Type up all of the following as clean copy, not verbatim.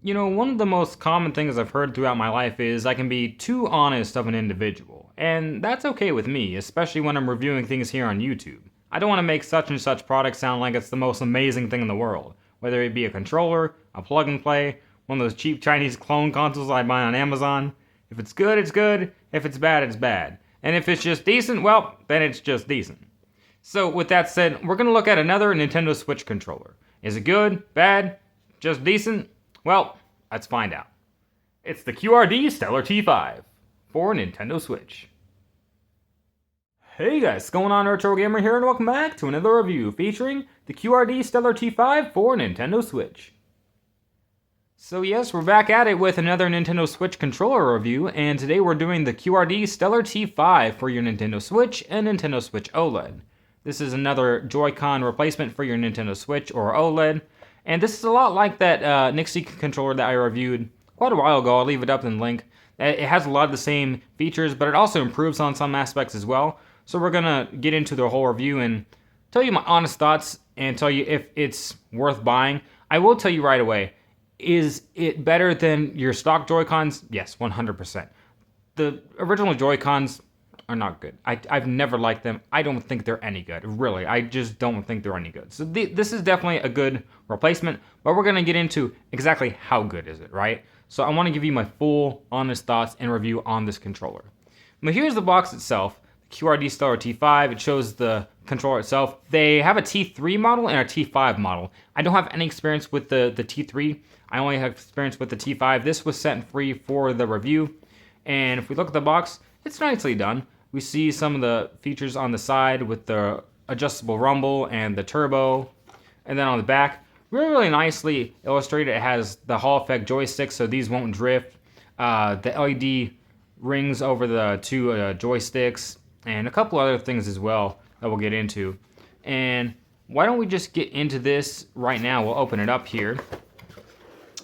You know, one of the most common things I've heard throughout my life is I can be too honest of an individual. And that's okay with me, especially when I'm reviewing things here on YouTube. I don't want to make such and such product sound like it's the most amazing thing in the world. Whether it be a controller, a plug and play, one of those cheap Chinese clone consoles I buy on Amazon. If it's good, it's good. If it's bad, it's bad. And if it's just decent, well, then it's just decent. So with that said, we're going to look at another Nintendo Switch controller. Is it good? Bad? Just decent? Well, let's find out. It's the QRD Steller T5 for Nintendo Switch. Hey guys, what's going on? RetroGamer here, and welcome back to another review featuring the QRD Steller T5 for Nintendo Switch. So yes, we're back at it with another Nintendo Switch controller review, and today we're doing the QRD Steller T5 for your Nintendo Switch and Nintendo Switch OLED. This is another Joy-Con replacement for your Nintendo Switch or OLED, and this is a lot like that Nixie controller that I reviewed quite a while ago. I'll leave it up in the link. It has a lot of the same features, but it also improves on some aspects as well. So we're gonna get into the whole review and tell you my honest thoughts and tell you if it's worth buying. I will tell you right away, is it better than your stock Joy-Cons? Yes, 100%. The original Joy-Cons are not good. I've never liked them. I don't think they're any good. Really, I just don't think they're any good. So this is definitely a good replacement, but we're gonna get into exactly how good is it, right? So I wanna give you my full, honest thoughts and review on this controller. But here's the box itself, the QRD Steller T5. It shows the controller itself. They have a T3 model and a T5 model. I don't have any experience with the T3. I only have experience with the T5. This was sent free for the review. And if we look at the box, it's nicely done. We see some of the features on the side with the adjustable rumble and the turbo. And then on the back, really nicely illustrated. It has the Hall effect joystick, so these won't drift. The LED rings over the two joysticks, and a couple other things as well that we'll get into. And why don't we just get into this right now? We'll open it up here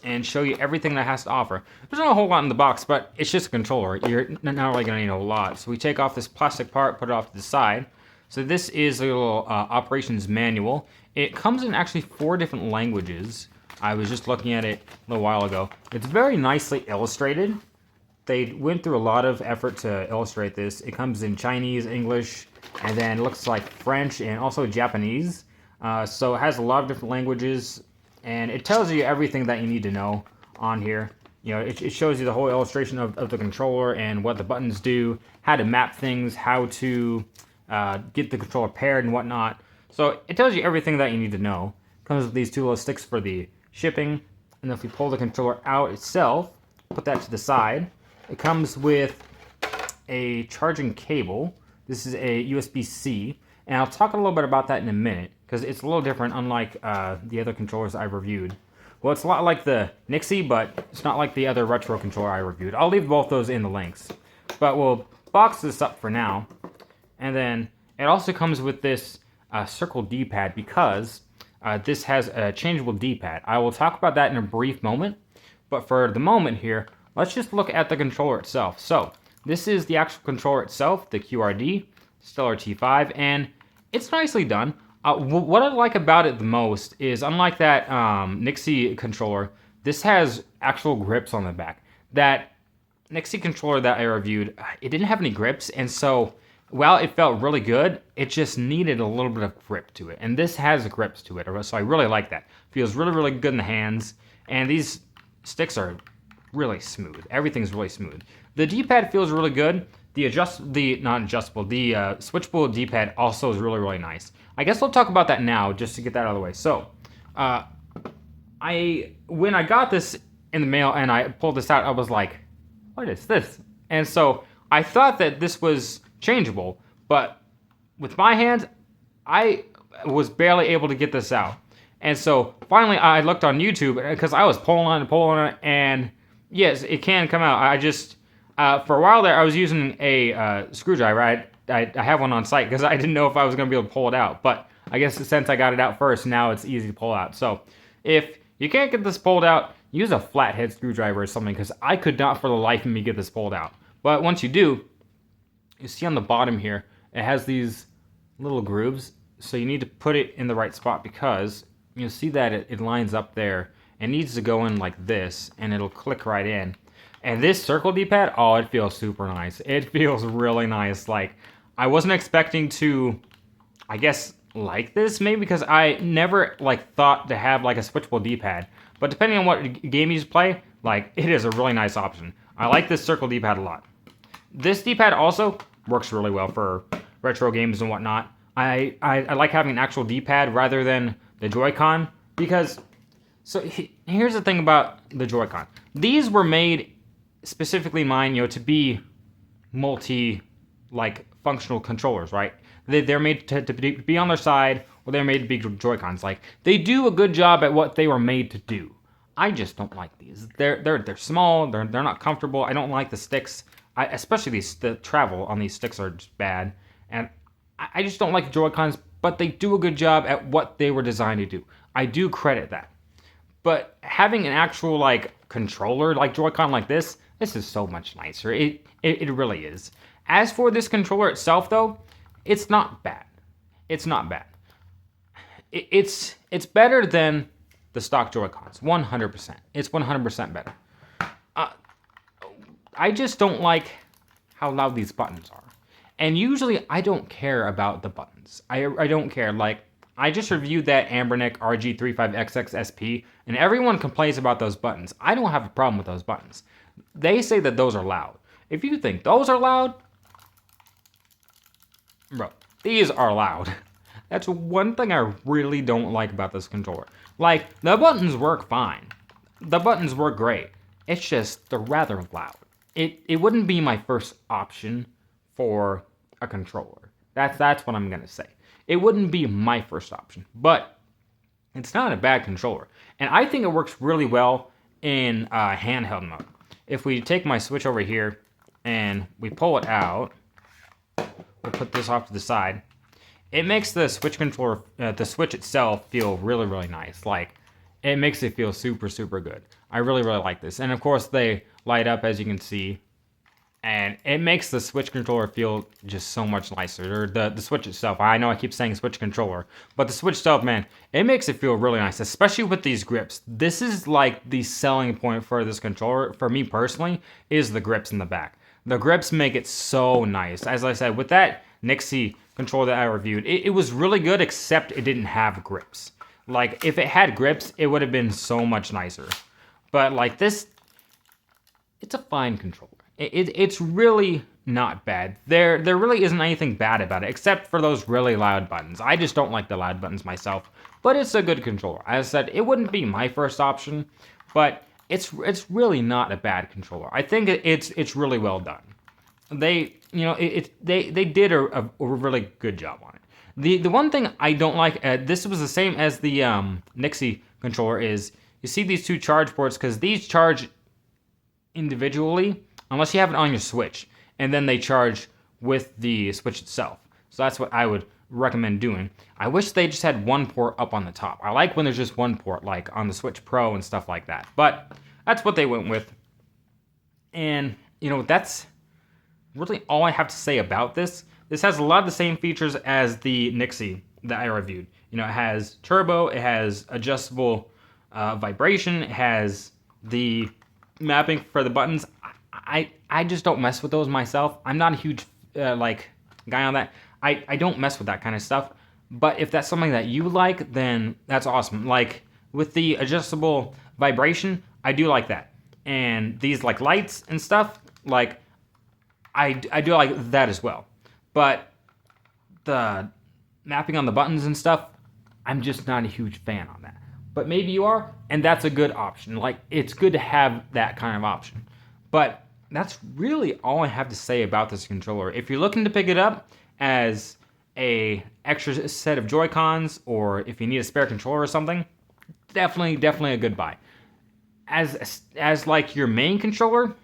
and show you everything that has to offer. There's not a whole lot in the box, but it's just a controller. You're not really gonna need a whole lot. So we take off this plastic part, put it off to the side. So this is a little operations manual. It comes in actually 4 different languages. I was just looking at it a little while ago. It's very nicely illustrated. They went through a lot of effort to illustrate this. It comes in Chinese, English, and then it looks like French and also Japanese. So it has a lot of different languages, and it tells you everything that you need to know on here. You know, it shows you the whole illustration of the controller and what the buttons do, how to map things, how to get the controller paired and whatnot. So it tells you everything that you need to know. Comes with these 2 little sticks for the shipping, and if we pull the controller out itself, put that to the side, it comes with a charging cable. This is a USB-C, and I'll talk a little bit about that in a minute, because it's a little different, unlike the other controllers I've reviewed. Well, it's a lot like the Nixie, but it's not like the other retro controller I reviewed. I'll leave both those in the links. But we'll box this up for now. And then it also comes with this circle D-pad, because this has a changeable D-pad. I will talk about that in a brief moment, but for the moment here, let's just look at the controller itself. So this is the actual controller itself, the QRD Steller T5, and it's nicely done. What I like about it the most is, unlike that Nixie controller, this has actual grips on the back. That Nixie controller that I reviewed, it didn't have any grips, and so while it felt really good, it just needed a little bit of grip to it. And this has grips to it, so I really like that. Feels really, really good in the hands, and these sticks are really smooth. Everything's really smooth. The D-pad feels really good. The switchable D-pad also is really, really nice. I guess we'll talk about that now, just to get that out of the way. So, when I got this in the mail and I pulled this out, I was like, what is this? And so I thought that this was changeable, but with my hands, I was barely able to get this out. And so finally I looked on YouTube, because I was pulling on it, and yes, it can come out. I just, for a while there, I was using a screwdriver. I have one on site, because I didn't know if I was going to be able to pull it out. But I guess since I got it out first, now it's easy to pull out. So if you can't get this pulled out, use a flathead screwdriver or something, because I could not for the life of me get this pulled out. But once you do, you see on the bottom here, it has these little grooves. So you need to put it in the right spot, because you'll see that it lines up there. It needs to go in like this, and it'll click right in. And this circle D-pad, oh, it feels super nice. It feels really nice. Like, I wasn't expecting to, I guess, like this, maybe because I never, like, thought to have, like, a switchable D-pad. But depending on what game you play, like, it is a really nice option. I like this circle D-pad a lot. This D-pad also works really well for retro games and whatnot. I like having an actual D-pad rather than the Joy-Con because, so here's the thing about the Joy-Con. These were made, specifically mine, to be like, functional controllers, right? They're made to be on their side, or they're made to be Joy-Cons. Like, they do a good job at what they were made to do. I just don't like these. They're small. They're not comfortable. I don't like the sticks. Especially the travel on these sticks are just bad, and I just don't like Joy-Cons. But they do a good job at what they were designed to do. I do credit that. But having an actual like controller like Joy-Con like this is so much nicer. It really is. As for this controller itself, though, it's not bad. It's not bad. It's better than the stock Joy-Cons. 100%. It's 100% better. I just don't like how loud these buttons are. And usually I don't care about the buttons. I don't care. Like, I just reviewed that Ambernick RG35XX SP, and everyone complains about those buttons. I don't have a problem with those buttons. They say that those are loud. If you think those are loud, bro, these are loud. That's one thing I really don't like about this controller. Like, the buttons work fine. The buttons work great. It's just, they're rather loud. It wouldn't be my first option for a controller. That's what I'm gonna say. It wouldn't be my first option, but it's not a bad controller. And I think it works really well in handheld mode. If we take my Switch over here and we pull it out, we'll put this off to the side. It makes the Switch controller, the Switch itself, feel really, really nice. Like, it makes it feel super, super good. I really, really like this. And of course, they light up, as you can see. And it makes the Switch controller feel just so much nicer. Or the Switch itself. I know I keep saying Switch controller. But the Switch itself, man, it makes it feel really nice. Especially with these grips. This is like the selling point for this controller, for me personally, is the grips in the back. The grips make it so nice. As I said, with that Nixie controller that I reviewed, it was really good, except it didn't have grips. Like, if it had grips, it would have been so much nicer. But like this, it's a fine controller. It's really not bad. There really isn't anything bad about it, except for those really loud buttons. I just don't like the loud buttons myself, but it's a good controller. As I said, it wouldn't be my first option, but it's really not a bad controller. I think it's really well done. They did a really good job on it. The one thing I don't like, this was the same as the Nixie controller, is you see these two charge ports, because these charge individually, unless you have it on your Switch, and then they charge with the Switch itself. So that's what I would recommend doing. I wish they just had one port up on the top. I like when there's just one port, like on the Switch Pro and stuff like that. But that's what they went with. And, that's really all I have to say about this. This has a lot of the same features as the Nixie that I reviewed. It has turbo, it has adjustable vibration, it has the mapping for the buttons. I just don't mess with those myself. I'm not a huge guy on that. I don't mess with that kind of stuff. But if that's something that you like, then that's awesome. Like with the adjustable vibration, I do like that. And these like lights and stuff, like I do like that as well. But the mapping on the buttons and stuff, I'm just not a huge fan on that. But maybe you are, and that's a good option. Like, it's good to have that kind of option. But that's really all I have to say about this controller. If you're looking to pick it up as a extra set of Joy-Cons, or if you need a spare controller or something, definitely a good buy. As like your main controller,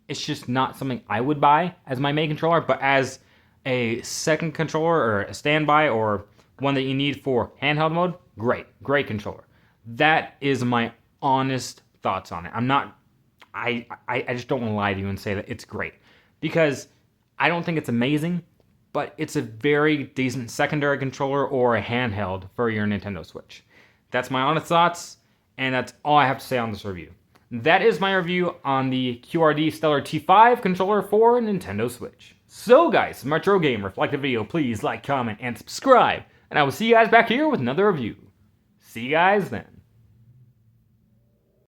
it's just not something I would buy as my main controller, but as a second controller or a standby or one that you need for handheld mode, great controller. That is my honest thoughts on it. I just don't want to lie to you and say that it's great, because I don't think it's amazing, but it's a very decent secondary controller or a handheld for your Nintendo Switch. That's my honest thoughts, And that's all I have to say on this review. That is my review on the QRD Steller T5 controller for Nintendo Switch. So guys, RetroGamer, if you liked the video, please like, comment, and subscribe. And I will see you guys back here with another review. See you guys then.